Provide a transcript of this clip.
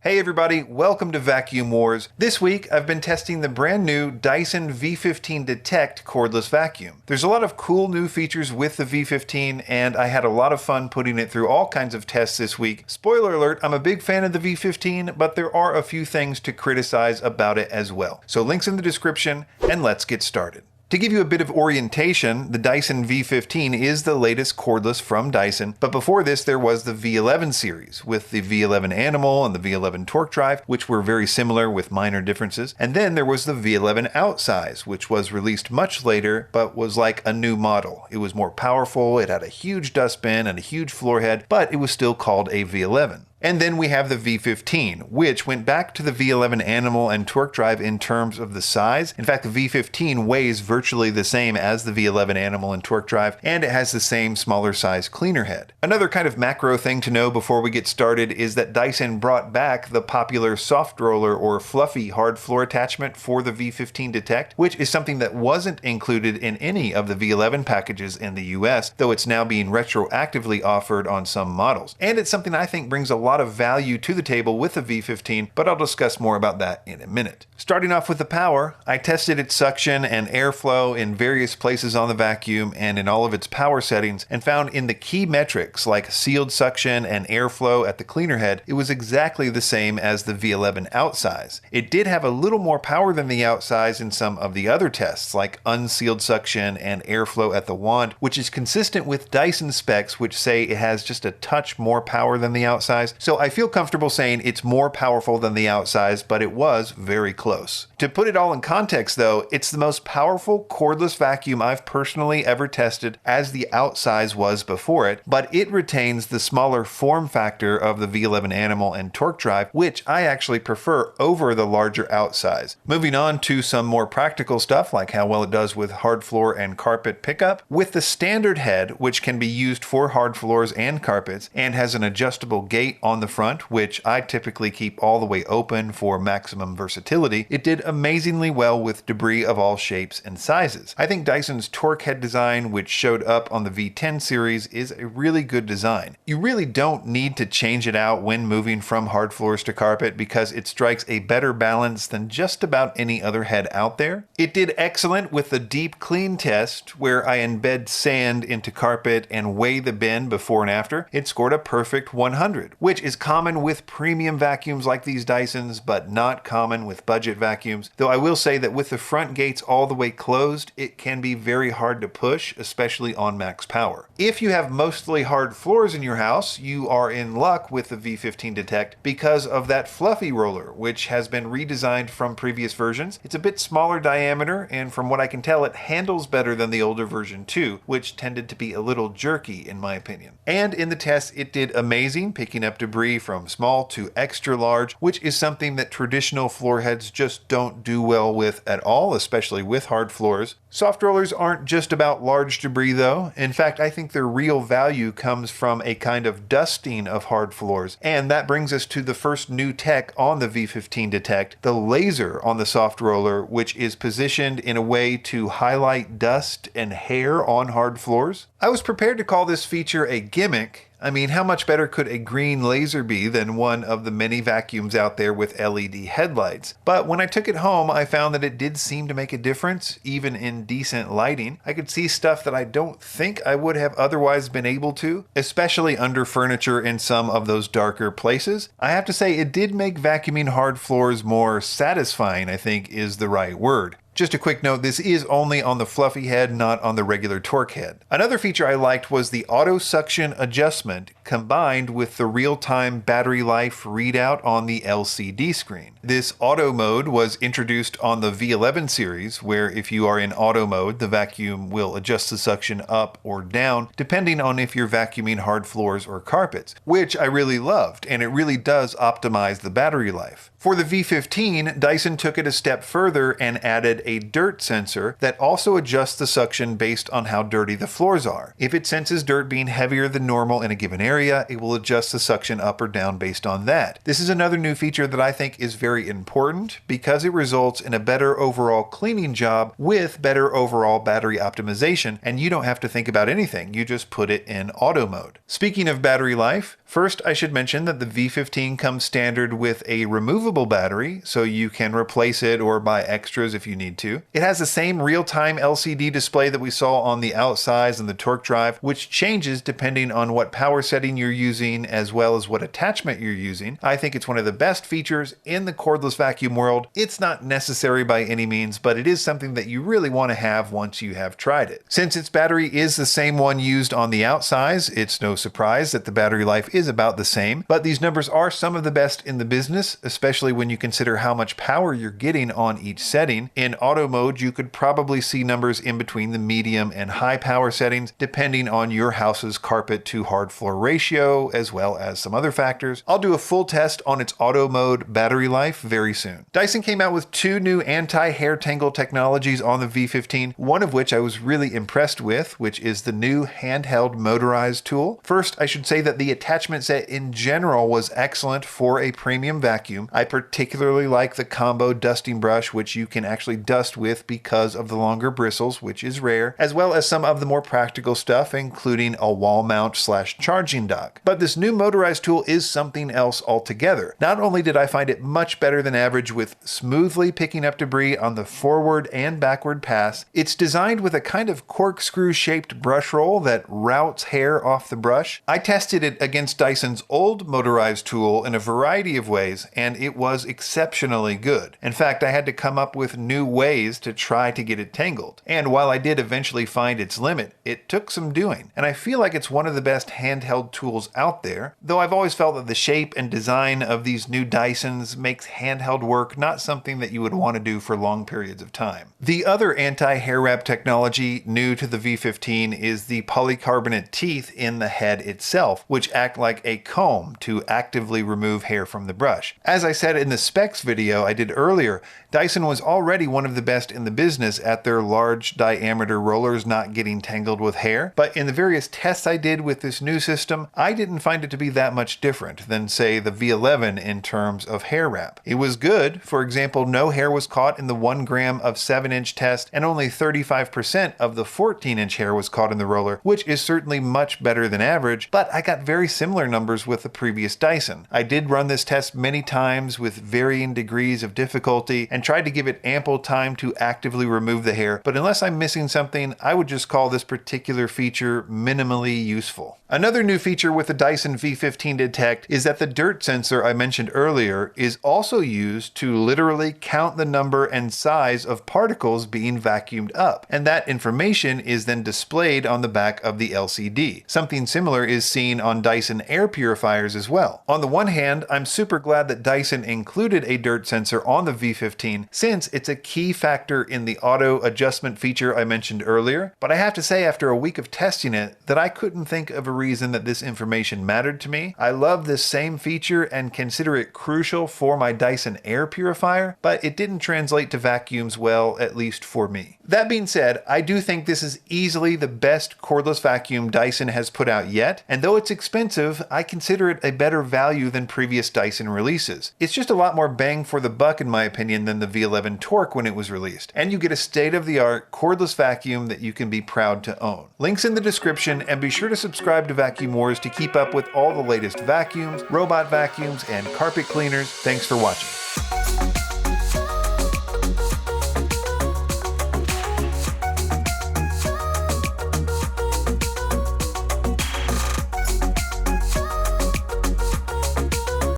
Hey everybody, welcome to Vacuum Wars. This week I've been testing the brand new Dyson V15 Detect cordless vacuum. There's a lot of cool new features with the V15 and I had a lot of fun putting it through all kinds of tests this week. Spoiler alert, I'm a big fan of the V15, but there are a few things to criticize about it as well. So links in the description and let's get started. To give you a bit of orientation, the Dyson V15 is the latest cordless from Dyson, but before this there was the V11 series, with the V11 Animal and the V11 Torque Drive, which were very similar with minor differences, and then there was the V11 Outsize, which was released much later, but was like a new model. It was more powerful, it had a huge dustbin and a huge floor head, but it was still called a V11. And then we have the V15, which went back to the V11 Animal and Torque Drive in terms of the size. In fact, the V15 weighs virtually the same as the V11 Animal and Torque Drive, and it has the same smaller size cleaner head. Another kind of macro thing to know before we get started is that Dyson brought back the popular soft roller or fluffy hard floor attachment for the V15 Detect, which is something that wasn't included in any of the V11 packages in the US, though it's now being retroactively offered on some models. And it's something I think brings a lot of value to the table with the V15, but I'll discuss more about that in a minute. Starting off with the power, I tested its suction and airflow in various places on the vacuum and in all of its power settings, and found in the key metrics like sealed suction and airflow at the cleaner head, it was exactly the same as the V11 Outsize. It did have a little more power than the Outsize in some of the other tests, like unsealed suction and airflow at the wand, which is consistent with Dyson specs, which say it has just a touch more power than the Outsize. So I feel comfortable saying it's more powerful than the Outsize, but it was very close. To put it all in context though, it's the most powerful cordless vacuum I've personally ever tested, as the Outsize was before it, but it retains the smaller form factor of the V11 Animal and Torque Drive, which I actually prefer over the larger Outsize. Moving on to some more practical stuff like how well it does with hard floor and carpet pickup. With the standard head, which can be used for hard floors and carpets, and has an adjustable gate on the front, which I typically keep all the way open for maximum versatility, it did amazingly well with debris of all shapes and sizes. I think Dyson's torque head design, which showed up on the V10 series, is a really good design. You really don't need to change it out when moving from hard floors to carpet because it strikes a better balance than just about any other head out there. It did excellent with the deep clean test, where I embed sand into carpet and weigh the bin before and after. It scored a perfect 100, which is common with premium vacuums like these Dysons, but not common with budget vacuums. Though I will say that with the front gates all the way closed, it can be very hard to push, especially on max power. If you have mostly hard floors in your house, you are in luck with the V15 Detect because of that fluffy roller, which has been redesigned from previous versions. It's a bit smaller diameter, and from what I can tell, it handles better than the older version too, which tended to be a little jerky in my opinion. And in the test, it did amazing, picking up debris from small to extra large, which is something that traditional floor heads just don't do well with at all, especially with hard floors. Soft rollers aren't just about large debris though. In fact, I think their real value comes from a kind of dusting of hard floors. And that brings us to the first new tech on the V15 Detect, the laser on the soft roller, which is positioned in a way to highlight dust and hair on hard floors. I was prepared to call this feature a gimmick. I mean, how much better could a green laser be than one of the many vacuums out there with LED headlights? But when I took it home, I found that it did seem to make a difference, even in decent lighting. I could see stuff that I don't think I would have otherwise been able to, especially under furniture in some of those darker places. I have to say, it did make vacuuming hard floors more satisfying, I think is the right word. Just a quick note, this is only on the fluffy head, not on the regular torque head. Another feature I liked was the auto suction adjustment combined with the real-time battery life readout on the LCD screen. This auto mode was introduced on the V11 series, where if you are in auto mode, the vacuum will adjust the suction up or down, depending on if you're vacuuming hard floors or carpets, which I really loved, and it really does optimize the battery life. For the V15, Dyson took it a step further and added a dirt sensor that also adjusts the suction based on how dirty the floors are. If it senses dirt being heavier than normal in a given area, it will adjust the suction up or down based on that. This is another new feature that I think is very important because it results in a better overall cleaning job with better overall battery optimization, and you don't have to think about anything. You just put it in auto mode. Speaking of battery life, First, I should mention that the V15 comes standard with a removable battery, so you can replace it or buy extras if you need to. It has the same real-time LCD display that we saw on the outsize and the torque drive, which changes depending on what power setting you're using as well as what attachment you're using. I think it's one of the best features in the cordless vacuum world. It's not necessary by any means, but it is something that you really want to have once you have tried it. Since its battery is the same one used on the outsize, it's no surprise that the battery life is about the same, but these numbers are some of the best in the business, especially when you consider how much power you're getting on each setting. In auto mode, you could probably see numbers in between the medium and high power settings, depending on your house's carpet to hard floor ratio, as well as some other factors. I'll do a full test on its auto mode battery life very soon. Dyson came out with two new anti-hair tangle technologies on the V15, one of which I was really impressed with, which is the new handheld motorized tool. First, I should say that the attachment set in general was excellent for a premium vacuum. I particularly like the combo dusting brush, which you can actually dust with because of the longer bristles, which is rare, as well as some of the more practical stuff, including a wall mount / charging dock. But this new motorized tool is something else altogether. Not only did I find it much better than average with smoothly picking up debris on the forward and backward pass, it's designed with a kind of corkscrew shaped brush roll that routes hair off the brush. I tested it against Dyson's old motorized tool in a variety of ways, and it was exceptionally good. In fact, I had to come up with new ways to try to get it tangled. And while I did eventually find its limit, it took some doing. And I feel like it's one of the best handheld tools out there, though I've always felt that the shape and design of these new Dysons makes handheld work not something that you would want to do for long periods of time. The other anti-hair wrap technology new to the V15 is the polycarbonate teeth in the head itself, which act like a comb to actively remove hair from the brush. As I said in the specs video I did earlier, Dyson was already one of the best in the business at their large diameter rollers not getting tangled with hair, but in the various tests I did with this new system, I didn't find it to be that much different than, say, the V11 in terms of hair wrap. It was good. For example, no hair was caught in the 1 gram of 7-inch test, and only 35% of the 14-inch hair was caught in the roller, which is certainly much better than average, but I got very similar numbers with the previous Dyson. I did run this test many times with varying degrees of difficulty and tried to give it ample time to actively remove the hair, but unless I'm missing something, I would just call this particular feature minimally useful. Another new feature with the Dyson V15 Detect is that the dirt sensor I mentioned earlier is also used to literally count the number and size of particles being vacuumed up, and that information is then displayed on the back of the LCD. Something similar is seen on Dyson air purifiers as well. On the one hand, I'm super glad that Dyson included a dirt sensor on the V15 since it's a key factor in the auto adjustment feature I mentioned earlier, but I have to say after a week of testing it that I couldn't think of a reason that this information mattered to me. I love this same feature and consider it crucial for my Dyson air purifier, but it didn't translate to vacuums well, at least for me. That being said, I do think this is easily the best cordless vacuum Dyson has put out yet, and though it's expensive, I consider it a better value than previous Dyson releases. It's just a lot more bang for the buck in my opinion than the V11 Torque when it was released, and you get a state-of-the-art cordless vacuum that you can be proud to own. Links in the description, and be sure to subscribe to Vacuum Wars to keep up with all the latest vacuums, robot vacuums, and carpet cleaners. Thanks for watching.